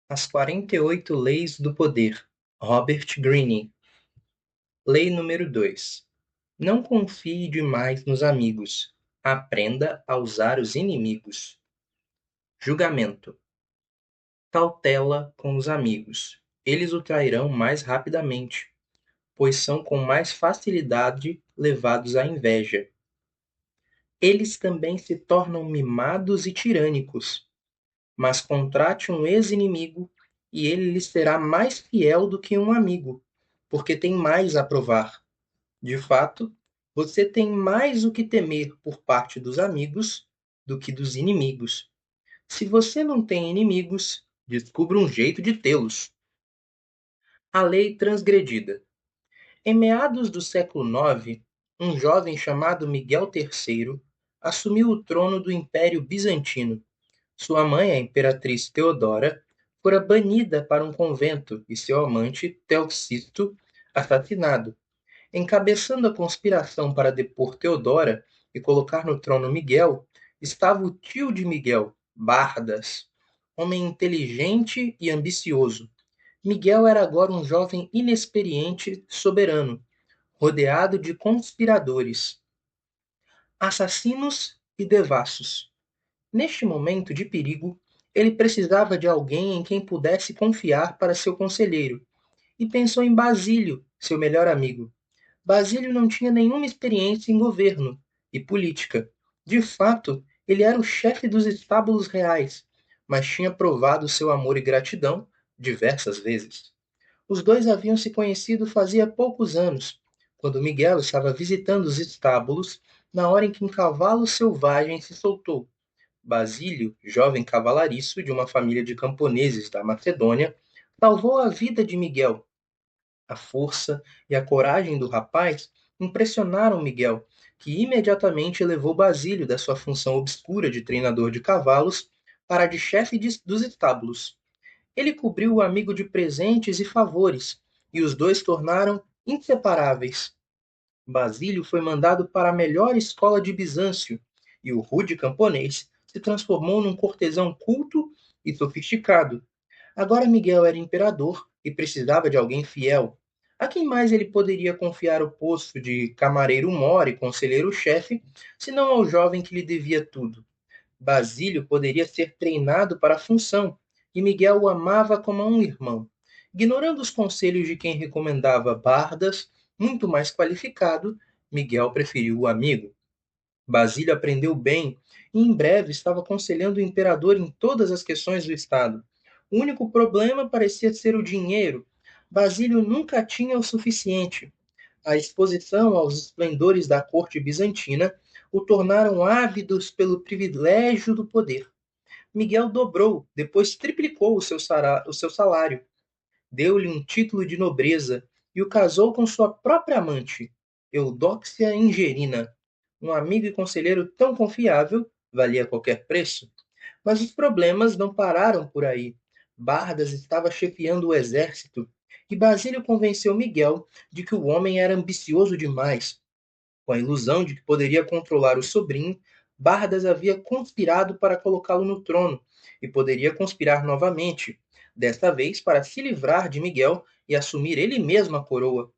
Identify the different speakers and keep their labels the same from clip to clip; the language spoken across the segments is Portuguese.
Speaker 1: As 48 Leis do Poder, Robert Greene. Lei número 2. Não confie demais nos amigos. Aprenda a usar os inimigos. Julgamento. Cautela com os amigos. Eles o trairão mais rapidamente, pois são com mais facilidade levados à inveja. Eles também se tornam mimados e tirânicos, mas contrate um ex-inimigo e ele lhe será mais fiel do que um amigo, porque tem mais a provar. De fato, você tem mais o que temer por parte dos amigos do que dos inimigos. Se você não tem inimigos, descubra um jeito de tê-los. A lei transgredida. Em meados do século IX, um jovem chamado Miguel III assumiu o trono do Império Bizantino. Sua mãe, a imperatriz Teodora, fora banida para um convento e seu amante, Teocisto, assassinado. Encabeçando a conspiração para depor Teodora e colocar no trono Miguel, estava o tio de Miguel, Bardas, homem inteligente e ambicioso. Miguel era agora um jovem inexperiente, soberano, rodeado de conspiradores, assassinos e devassos. Neste momento de perigo, ele precisava de alguém em quem pudesse confiar para seu conselheiro, e pensou em Basílio, seu melhor amigo. Basílio não tinha nenhuma experiência em governo e política. De fato, ele era o chefe dos estábulos reais, mas tinha provado seu amor e gratidão diversas vezes. Os dois haviam se conhecido fazia poucos anos, quando Miguel estava visitando os estábulos na hora em que um cavalo selvagem se soltou. Basílio, jovem cavalariço de uma família de camponeses da Macedônia, salvou a vida de Miguel. A força e a coragem do rapaz impressionaram Miguel, que imediatamente elevou Basílio da sua função obscura de treinador de cavalos para a de chefe dos estábulos. Ele cobriu o amigo de presentes e favores, e os dois tornaram inseparáveis. Basílio foi mandado para a melhor escola de Bizâncio, e o rude camponês se transformou num cortesão culto e sofisticado. Agora Miguel era imperador e precisava de alguém fiel. A quem mais ele poderia confiar o posto de camareiro-mor e conselheiro-chefe, senão ao jovem que lhe devia tudo? Basílio poderia ser treinado para a função, e Miguel o amava como a um irmão. Ignorando os conselhos de quem recomendava Bardas, muito mais qualificado, Miguel preferiu o amigo. Basílio aprendeu bem e em breve estava aconselhando o imperador em todas as questões do Estado. O único problema parecia ser o dinheiro. Basílio nunca tinha o suficiente. A exposição aos esplendores da corte bizantina o tornaram ávidos pelo privilégio do poder. Miguel dobrou, depois triplicou o seu salário, deu-lhe um título de nobreza e o casou com sua própria amante, Eudóxia Ingerina. Um amigo e conselheiro tão confiável valia qualquer preço. Mas os problemas não pararam por aí. Bardas estava chefiando o exército e Basílio convenceu Miguel de que o homem era ambicioso demais. Com a ilusão de que poderia controlar o sobrinho, Bardas havia conspirado para colocá-lo no trono e poderia conspirar novamente, desta vez para se livrar de Miguel e assumir ele mesmo a coroa.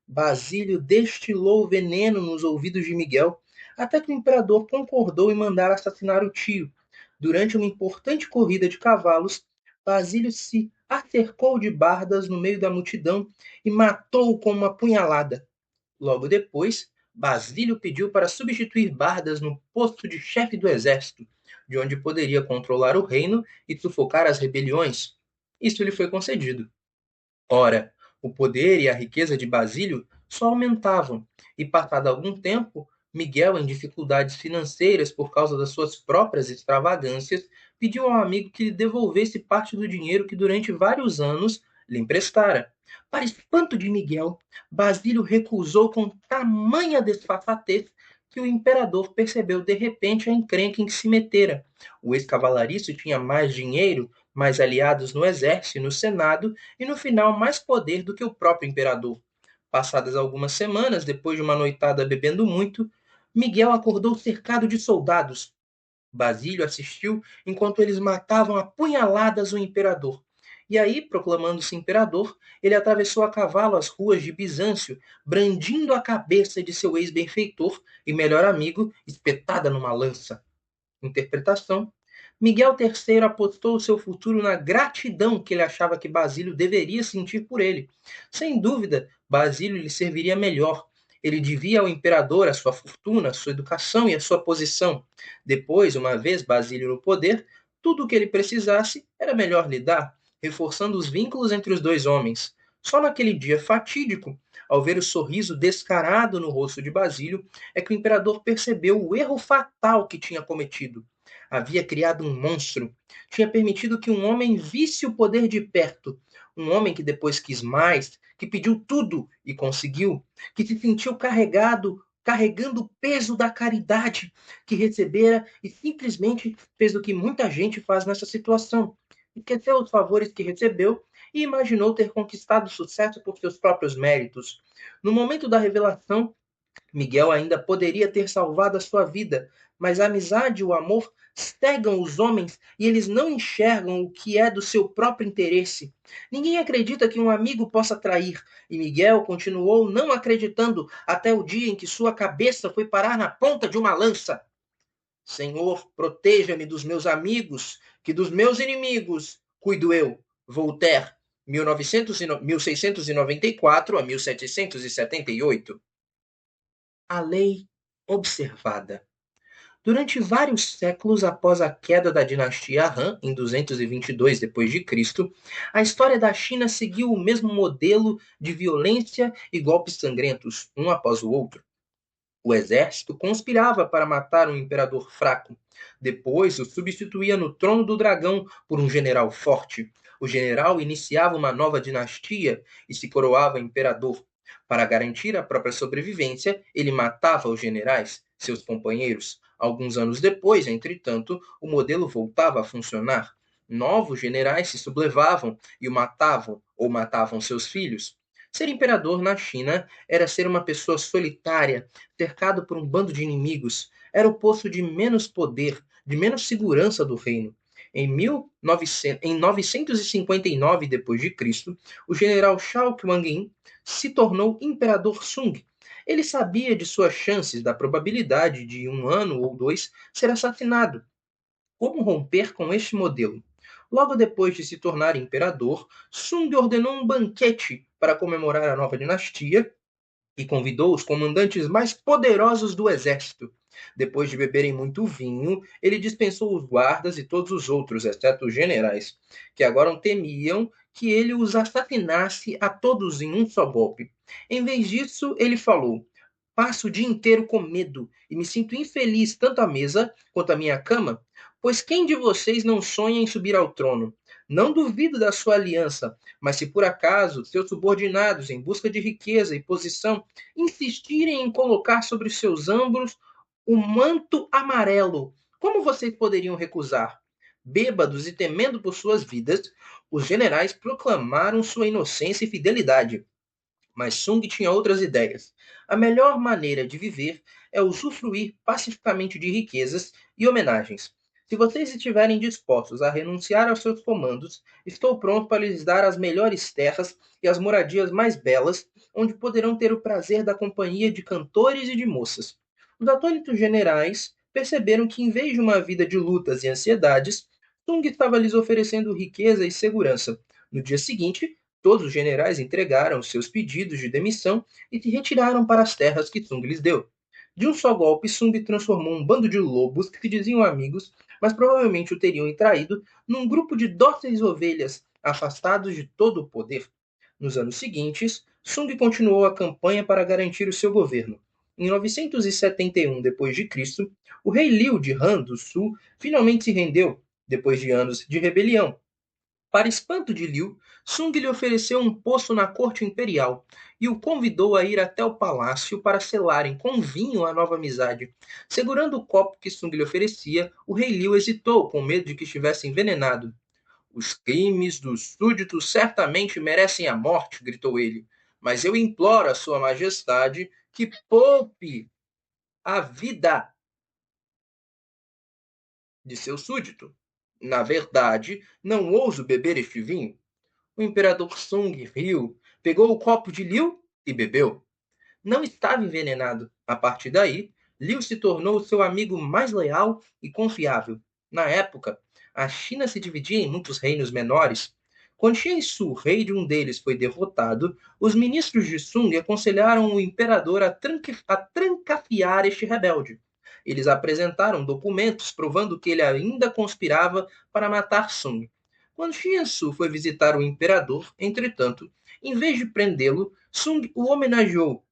Speaker 1: Basílio destilou veneno nos ouvidos de Miguel, até que o imperador concordou em mandar assassinar o tio. Durante uma importante corrida de cavalos, Basílio se acercou de Bardas no meio da multidão e matou-o com uma punhalada. Logo depois, Basílio pediu para substituir Bardas no posto de chefe do exército, de onde poderia controlar o reino e sufocar as rebeliões. Isso lhe foi concedido. Ora, o poder e a riqueza de Basílio só aumentavam, e passado algum tempo, Miguel, em dificuldades financeiras por causa das suas próprias extravagâncias, pediu ao amigo que lhe devolvesse parte do dinheiro que durante vários anos lhe emprestara. Para espanto de Miguel, Basílio recusou com tamanha desfaçatez que o imperador percebeu de repente a encrenca em que se metera. O ex-cavalariço tinha mais dinheiro, mais aliados no exército e no senado, e no final mais poder do que o próprio imperador. Passadas algumas semanas, depois de uma noitada bebendo muito, Miguel acordou cercado de soldados. Basílio assistiu enquanto eles matavam a punhaladas o imperador. E aí, proclamando-se imperador, ele atravessou a cavalo as ruas de Bizâncio, brandindo a cabeça de seu ex-benfeitor e melhor amigo espetada numa lança. Interpretação: Miguel III apostou seu futuro na gratidão que ele achava que Basílio deveria sentir por ele. Sem dúvida, Basílio lhe serviria melhor. Ele devia ao imperador a sua fortuna, a sua educação e a sua posição. Depois, uma vez Basílio no poder, tudo o que ele precisasse era melhor lhe dar, reforçando os vínculos entre os dois homens. Só naquele dia fatídico, ao ver o sorriso descarado no rosto de Basílio, é que o imperador percebeu o erro fatal que tinha cometido. Havia criado um monstro. Tinha permitido que um homem visse o poder de perto. Um homem que depois quis mais, que pediu tudo e conseguiu, que se sentiu carregando o peso da caridade que recebera e simplesmente fez o que muita gente faz nessa situação. Esqueceu os favores que recebeu e imaginou ter conquistado sucesso por seus próprios méritos. No momento da revelação, Miguel ainda poderia ter salvado a sua vida, mas a amizade e o amor cegam os homens e eles não enxergam o que é do seu próprio interesse. Ninguém acredita que um amigo possa trair, e Miguel continuou não acreditando até o dia em que sua cabeça foi parar na ponta de uma lança. Senhor, proteja-me dos meus amigos, que dos meus inimigos cuido eu. Voltaire, 1694 a 1778. A lei observada. Durante vários séculos após a queda da dinastia Han, em 222 d.C., a história da China seguiu o mesmo modelo de violência e golpes sangrentos, um após o outro. O exército conspirava para matar um imperador fraco. Depois o substituía no trono do dragão por um general forte. O general iniciava uma nova dinastia e se coroava imperador. Para garantir a própria sobrevivência, ele matava os generais, seus companheiros. Alguns anos depois, entretanto, o modelo voltava a funcionar. Novos generais se sublevavam e o matavam ou matavam seus filhos. Ser imperador na China era ser uma pessoa solitária, cercado por um bando de inimigos. Era o posto de menos poder, de menos segurança do reino. Em 959 d.C., o general Shao Kuang-yin se tornou imperador Sung. Ele sabia de suas chances, da probabilidade de um ano ou dois ser assassinado. Como romper com este modelo? Logo depois de se tornar imperador, Sung ordenou um banquete para comemorar a nova dinastia e convidou os comandantes mais poderosos do exército. Depois de beberem muito vinho, ele dispensou os guardas e todos os outros, exceto os generais, que agora temiam que ele os assassinasse a todos em um só golpe. Em vez disso, ele falou: Passo o dia inteiro com medo e me sinto infeliz tanto à mesa quanto à minha cama, pois quem de vocês não sonha em subir ao trono? Não duvido da sua aliança, mas se por acaso seus subordinados, em busca de riqueza e posição, insistirem em colocar sobre seus ombros o manto amarelo, como vocês poderiam recusar? Bêbados e temendo por suas vidas, os generais proclamaram sua inocência e fidelidade. Mas Sung tinha outras ideias. A melhor maneira de viver é usufruir pacificamente de riquezas e homenagens. Se vocês estiverem dispostos a renunciar aos seus comandos, estou pronto para lhes dar as melhores terras e as moradias mais belas, onde poderão ter o prazer da companhia de cantores e de moças. Os atônitos generais perceberam que, em vez de uma vida de lutas e ansiedades, Sung estava lhes oferecendo riqueza e segurança. No dia seguinte, todos os generais entregaram seus pedidos de demissão e se retiraram para as terras que Sung lhes deu. De um só golpe, Sung transformou um bando de lobos que se diziam amigos, mas provavelmente o teriam traído, num grupo de dóceis ovelhas, afastados de todo o poder. Nos anos seguintes, Sung continuou a campanha para garantir o seu governo. Em 971 d.C., o rei Liu de Han do Sul finalmente se rendeu, depois de anos de rebelião. Para espanto de Liu, Sung lhe ofereceu um posto na corte imperial e o convidou a ir até o palácio para selarem com vinho a nova amizade. Segurando o copo que Sung lhe oferecia, o rei Liu hesitou, com medo de que estivesse envenenado. Os crimes dos súditos certamente merecem a morte, gritou ele, mas eu imploro a sua majestade que poupe a vida de seu súdito. Na verdade, não ouso beber este vinho. O imperador Sung riu, pegou o copo de Liu e bebeu. Não estava envenenado. A partir daí, Liu se tornou o seu amigo mais leal e confiável. Na época, a China se dividia em muitos reinos menores. Quando Xiansu, rei de um deles, foi derrotado, os ministros de Sung aconselharam o imperador a trancafiar este rebelde. Eles apresentaram documentos provando que ele ainda conspirava para matar Sung. Quando Xiansu foi visitar o imperador, entretanto, em vez de prendê-lo, Sung o homenageou.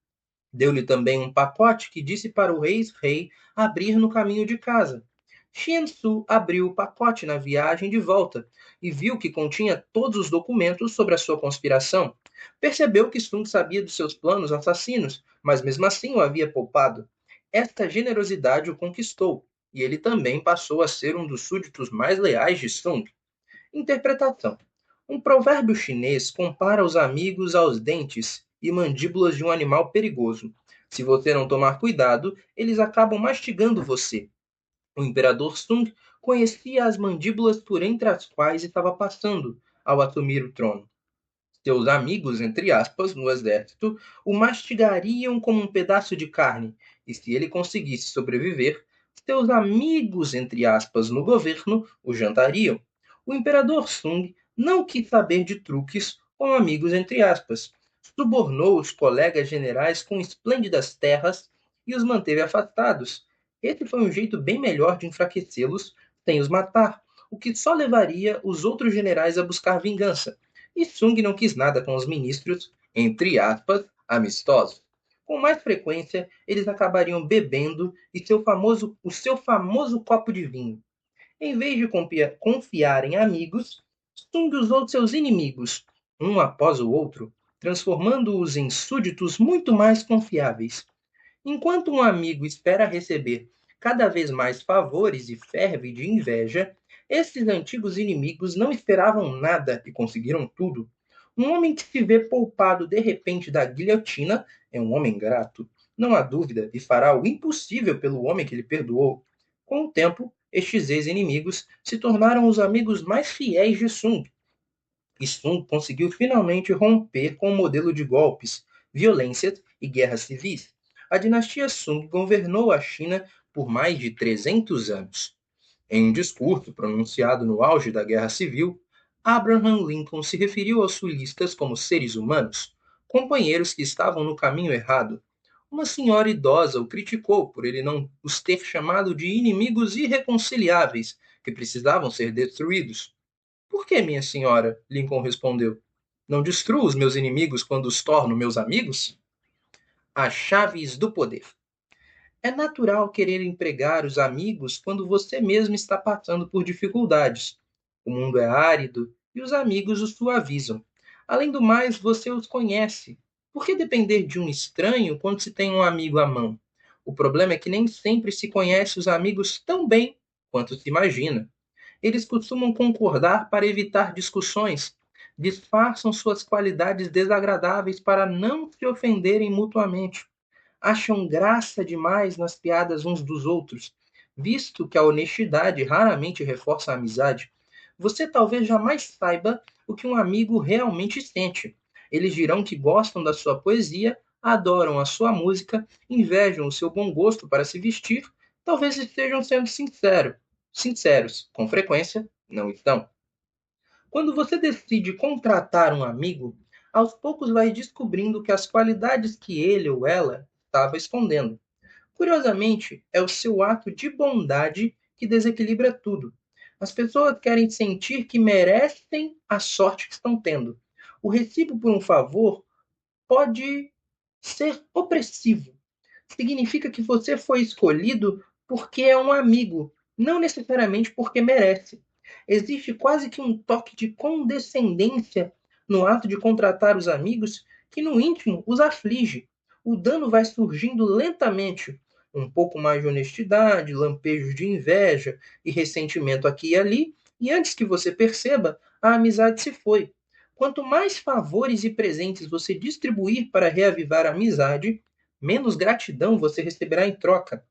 Speaker 1: Deu-lhe também um pacote que disse para o ex-rei abrir no caminho de casa. Xiansu abriu o pacote na viagem de volta e viu que continha todos os documentos sobre a sua conspiração. Percebeu que Sung sabia dos seus planos assassinos, mas mesmo assim o havia poupado. Esta generosidade o conquistou, e ele também passou a ser um dos súditos mais leais de Sung. Interpretação: um provérbio chinês compara os amigos aos dentes e mandíbulas de um animal perigoso. Se você não tomar cuidado, eles acabam mastigando você. O imperador Sung conhecia as mandíbulas por entre as quais estava passando ao assumir o trono. Seus amigos, entre aspas, no exército, o mastigariam como um pedaço de carne, e se ele conseguisse sobreviver, seus amigos, entre aspas, no governo o jantariam. O imperador Sung não quis saber de truques com amigos, entre aspas. Subornou os colegas generais com esplêndidas terras e os manteve afastados. Esse foi um jeito bem melhor de enfraquecê-los sem os matar, o que só levaria os outros generais a buscar vingança. E Sung não quis nada com os ministros, entre aspas, amistosos. Com mais frequência, eles acabariam bebendo o seu famoso copo de vinho. Em vez de confiar em amigos, Sung usou seus inimigos, um após o outro, transformando-os em súditos muito mais confiáveis. Enquanto um amigo espera receber cada vez mais favores e ferve de inveja, esses antigos inimigos não esperavam nada e conseguiram tudo. Um homem que se vê poupado de repente da guilhotina é um homem grato, não há dúvida, e fará o impossível pelo homem que lhe perdoou. Com o tempo, estes ex-inimigos se tornaram os amigos mais fiéis de Sung, e Sung conseguiu finalmente romper com o modelo de golpes, violências e guerras civis. A dinastia Sung governou a China por mais de 300 anos. Em um discurso pronunciado no auge da Guerra Civil, Abraham Lincoln se referiu aos sulistas como seres humanos, companheiros que estavam no caminho errado. Uma senhora idosa o criticou por ele não os ter chamado de inimigos irreconciliáveis que precisavam ser destruídos. Por que, minha senhora? Lincoln respondeu. Não destruo os meus inimigos quando os torno meus amigos? As chaves do poder. É natural querer empregar os amigos quando você mesmo está passando por dificuldades. O mundo é árido e os amigos o suavizam. Além do mais, você os conhece. Por que depender de um estranho quando se tem um amigo à mão? O problema é que nem sempre se conhece os amigos tão bem quanto se imagina. Eles costumam concordar para evitar discussões, disfarçam suas qualidades desagradáveis para não se ofenderem mutuamente, acham graça demais nas piadas uns dos outros, visto que a honestidade raramente reforça a amizade. Você talvez jamais saiba o que um amigo realmente sente. Eles dirão que gostam da sua poesia, adoram a sua música, invejam o seu bom gosto para se vestir, talvez estejam sendo sinceros, com frequência não estão. Quando você decide contratar um amigo, aos poucos vai descobrindo que as qualidades que ele ou ela estava escondendo. Curiosamente, é o seu ato de bondade que desequilibra tudo. As pessoas querem sentir que merecem a sorte que estão tendo. O recibo por um favor pode ser opressivo. Significa que você foi escolhido porque é um amigo, não necessariamente porque merece. Existe quase que um toque de condescendência no ato de contratar os amigos que no íntimo os aflige. O dano vai surgindo lentamente. Um pouco mais de honestidade, lampejos de inveja e ressentimento aqui e ali, e antes que você perceba, a amizade se foi. Quanto mais favores e presentes você distribuir para reavivar a amizade, menos gratidão você receberá em troca.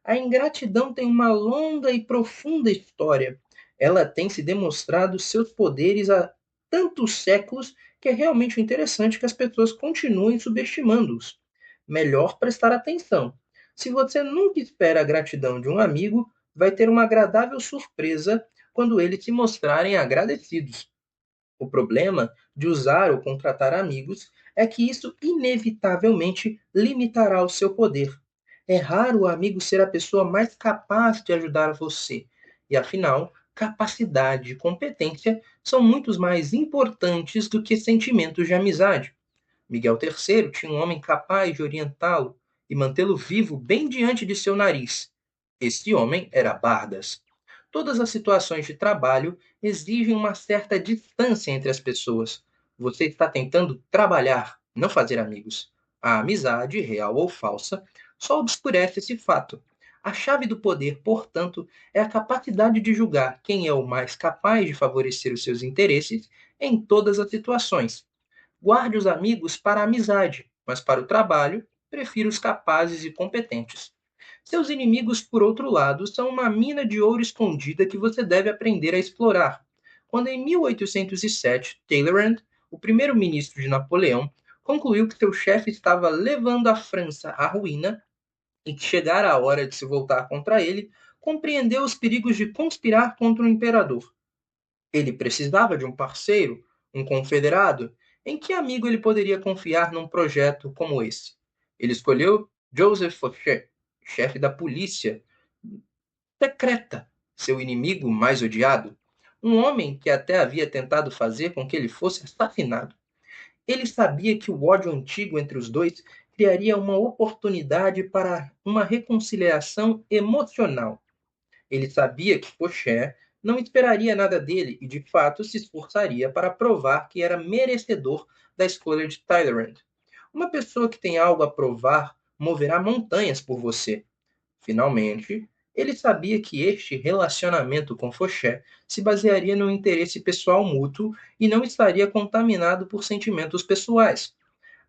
Speaker 1: A ingratidão tem uma longa e profunda história. Ela tem se demonstrado seus poderes tantos séculos que é realmente interessante que as pessoas continuem subestimando-os. Melhor prestar atenção. Se você nunca espera a gratidão de um amigo, vai ter uma agradável surpresa quando eles se mostrarem agradecidos. O problema de usar ou contratar amigos é que isso inevitavelmente limitará o seu poder. É raro o amigo ser a pessoa mais capaz de ajudar você, e afinal, capacidade e competência são muito mais importantes do que sentimentos de amizade. Miguel III tinha um homem capaz de orientá-lo e mantê-lo vivo bem diante de seu nariz. Esse homem era Bardas. Todas as situações de trabalho exigem uma certa distância entre as pessoas. Você está tentando trabalhar, não fazer amigos. A amizade, real ou falsa, só obscurece esse fato. A chave do poder, portanto, é a capacidade de julgar quem é o mais capaz de favorecer os seus interesses em todas as situações. Guarde os amigos para a amizade, mas para o trabalho, prefira os capazes e competentes. Seus inimigos, por outro lado, são uma mina de ouro escondida que você deve aprender a explorar. Quando em 1807 Talleyrand, o primeiro-ministro de Napoleão, concluiu que seu chefe estava levando a França à ruína e que chegara a hora de se voltar contra ele, compreendeu os perigos de conspirar contra o imperador. Ele precisava de um parceiro, um confederado. Em que amigo ele poderia confiar num projeto como esse? Ele escolheu Joseph Fouché, chefe da polícia secreta, seu inimigo mais odiado, um homem que até havia tentado fazer com que ele fosse assassinado. Ele sabia que o ódio antigo entre os dois criaria uma oportunidade para uma reconciliação emocional. Ele sabia que Fouché não esperaria nada dele e, de fato, se esforçaria para provar que era merecedor da escolha de Talleyrand. Uma pessoa que tem algo a provar moverá montanhas por você. Finalmente, ele sabia que este relacionamento com Fouché se basearia no interesse pessoal mútuo e não estaria contaminado por sentimentos pessoais.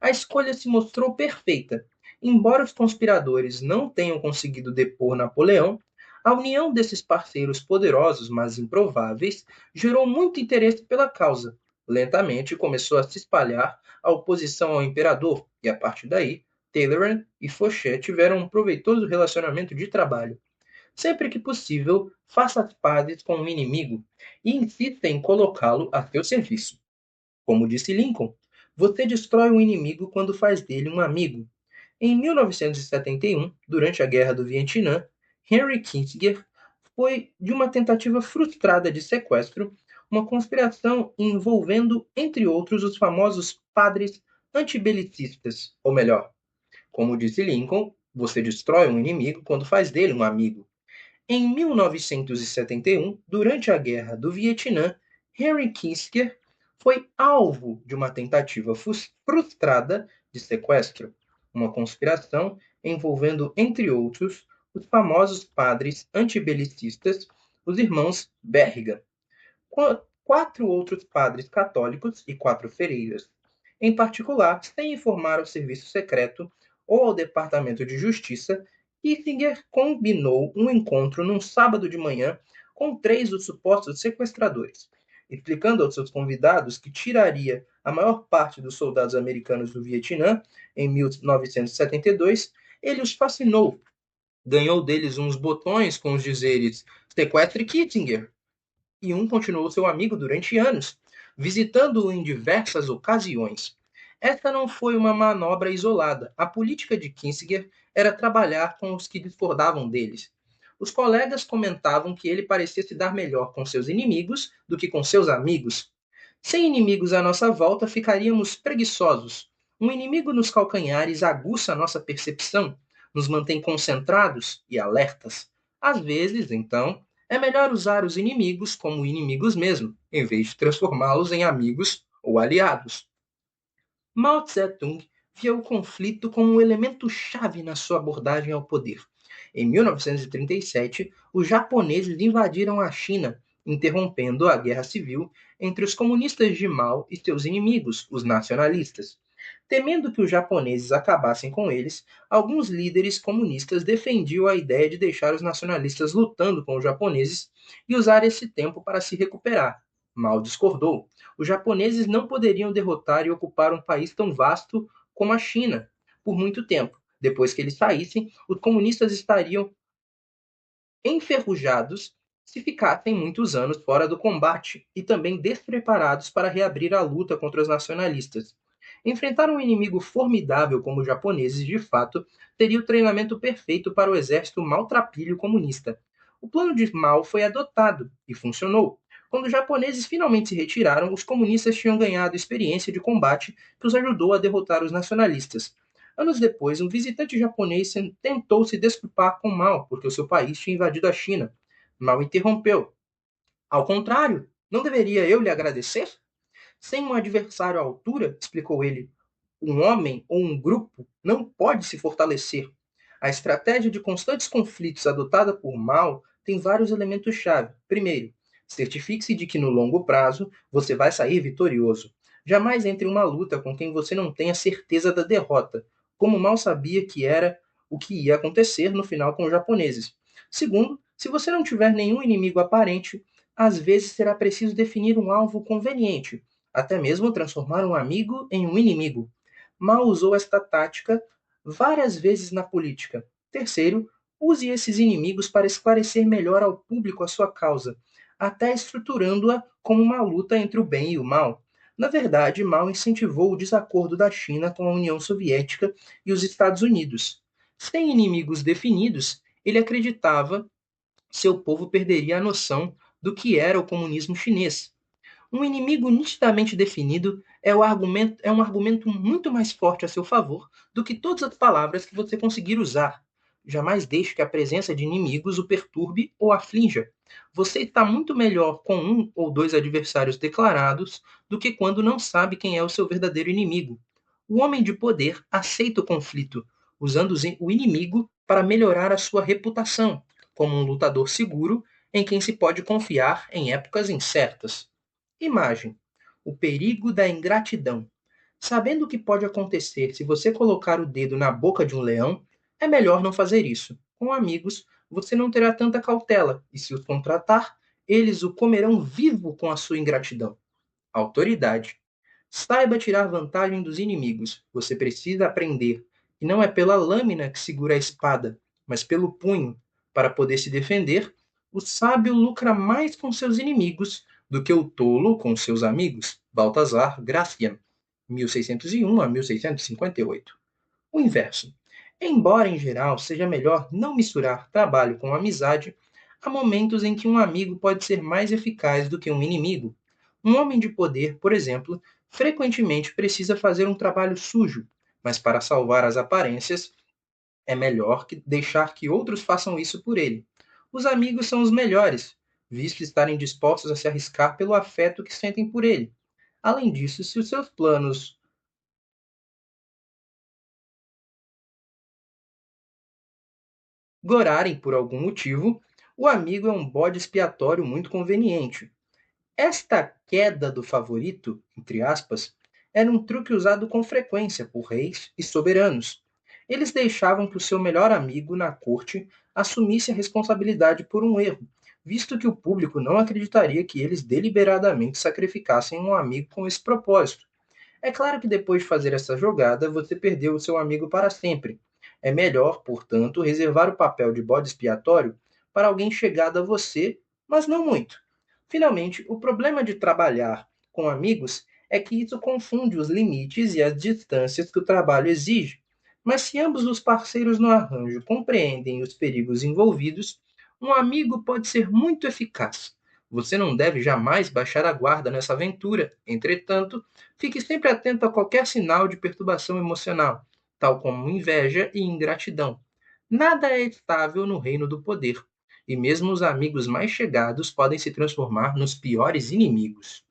Speaker 1: A escolha se mostrou perfeita. Embora os conspiradores não tenham conseguido depor Napoleão, a união desses parceiros poderosos, mas improváveis, gerou muito interesse pela causa. Lentamente começou a se espalhar a oposição ao imperador, e a partir daí, Talleyrand e Fouché tiveram um proveitoso relacionamento de trabalho. Sempre que possível, faça as pazes com o inimigo e insista em colocá-lo a seu serviço. Como disse Lincoln, você destrói um inimigo quando faz dele um amigo. Em 1971, durante a Guerra do Vietnã, Henry Kissinger foi de uma tentativa frustrada de sequestro, uma conspiração envolvendo, entre outros, os famosos padres antibelicistas, ou melhor, como disse Lincoln, você destrói um inimigo quando faz dele um amigo. Em 1971, durante a Guerra do Vietnã, Henry Kissinger foi alvo de uma tentativa frustrada de sequestro, uma conspiração envolvendo, entre outros, os famosos padres antibelicistas, os irmãos Berrigan, quatro outros padres católicos e quatro freiras. Em particular, sem informar ao serviço secreto ou ao Departamento de Justiça, Kissinger combinou um encontro num sábado de manhã com três dos supostos sequestradores, explicando aos seus convidados que tiraria a maior parte dos soldados americanos do Vietnã em 1972. Ele os fascinou, ganhou deles uns botões com os dizeres "Sequestre Kissinger", e um continuou seu amigo durante anos, visitando-o em diversas ocasiões. Esta não foi uma manobra isolada. A política de Kissinger era trabalhar com os que discordavam deles. Os colegas comentavam que ele parecia se dar melhor com seus inimigos do que com seus amigos. Sem inimigos à nossa volta, ficaríamos preguiçosos. Um inimigo nos calcanhares aguça a nossa percepção, nos mantém concentrados e alertas. Às vezes, então, é melhor usar os inimigos como inimigos mesmo, em vez de transformá-los em amigos ou aliados. Mao Tse-tung via o conflito como um elemento chave na sua abordagem ao poder. Em 1937, os japoneses invadiram a China, interrompendo a guerra civil entre os comunistas de Mao e seus inimigos, os nacionalistas. Temendo que os japoneses acabassem com eles, alguns líderes comunistas defendiam a ideia de deixar os nacionalistas lutando com os japoneses e usar esse tempo para se recuperar. Mao discordou. Os japoneses não poderiam derrotar e ocupar um país tão vasto como a China por muito tempo. Depois que eles saíssem, os comunistas estariam enferrujados se ficassem muitos anos fora do combate e também despreparados para reabrir a luta contra os nacionalistas. Enfrentar um inimigo formidável como os japoneses, de fato, teria o treinamento perfeito para o exército maltrapilho comunista. O plano de Mao foi adotado e funcionou. Quando os japoneses finalmente se retiraram, os comunistas tinham ganhado experiência de combate que os ajudou a derrotar os nacionalistas. Anos depois, um visitante japonês tentou se desculpar com Mao porque o seu país tinha invadido a China. Mao interrompeu. Ao contrário, não deveria eu lhe agradecer? Sem um adversário à altura, explicou ele, um homem ou um grupo não pode se fortalecer. A estratégia de constantes conflitos adotada por Mao tem vários elementos-chave. Primeiro, certifique-se de que no longo prazo você vai sair vitorioso. Jamais entre em uma luta com quem você não tenha certeza da derrota, como Mao sabia que era o que ia acontecer no final com os japoneses. Segundo, se você não tiver nenhum inimigo aparente, às vezes será preciso definir um alvo conveniente, até mesmo transformar um amigo em um inimigo. Mao usou esta tática várias vezes na política. Terceiro, use esses inimigos para esclarecer melhor ao público a sua causa, até estruturando-a como uma luta entre o bem e o mal. Na verdade, Mao incentivou o desacordo da China com a União Soviética e os Estados Unidos. Sem inimigos definidos, ele acreditava que seu povo perderia a noção do que era o comunismo chinês. Um inimigo nitidamente definido é um argumento muito mais forte a seu favor do que todas as palavras que você conseguir usar. Jamais deixe que a presença de inimigos o perturbe ou aflinja. Você está muito melhor com um ou dois adversários declarados do que quando não sabe quem é o seu verdadeiro inimigo. O homem de poder aceita o conflito, usando o inimigo para melhorar a sua reputação, como um lutador seguro em quem se pode confiar em épocas incertas. Imagem: o perigo da ingratidão. Sabendo o que pode acontecer se você colocar o dedo na boca de um leão, é melhor não fazer isso. Com amigos, você não terá tanta cautela, e se os contratar, eles o comerão vivo com a sua ingratidão. Autoridade. Saiba tirar vantagem dos inimigos. Você precisa aprender que não é pela lâmina que segura a espada, mas pelo punho. Para poder se defender, o sábio lucra mais com seus inimigos do que o tolo com seus amigos. Baltazar Gracian, 1601 a 1658. O inverso. Embora em geral seja melhor não misturar trabalho com amizade, há momentos em que um amigo pode ser mais eficaz do que um inimigo. Um homem de poder, por exemplo, frequentemente precisa fazer um trabalho sujo, mas para salvar as aparências, é melhor deixar que outros façam isso por ele. Os amigos são os melhores, visto estarem dispostos a se arriscar pelo afeto que sentem por ele. Além disso, se os seus planos gorarem por algum motivo, o amigo é um bode expiatório muito conveniente. Esta queda do favorito, entre aspas, era um truque usado com frequência por reis e soberanos. Eles deixavam que o seu melhor amigo na corte assumisse a responsabilidade por um erro, visto que o público não acreditaria que eles deliberadamente sacrificassem um amigo com esse propósito. É claro que depois de fazer essa jogada, você perdeu o seu amigo para sempre. É melhor, portanto, reservar o papel de bode expiatório para alguém chegado a você, mas não muito. Finalmente, o problema de trabalhar com amigos é que isso confunde os limites e as distâncias que o trabalho exige. Mas se ambos os parceiros no arranjo compreendem os perigos envolvidos, um amigo pode ser muito eficaz. Você não deve jamais baixar a guarda nessa aventura. Entretanto, fique sempre atento a qualquer sinal de perturbação emocional, tal como inveja e ingratidão. Nada é estável no reino do poder, e mesmo os amigos mais chegados podem se transformar nos piores inimigos.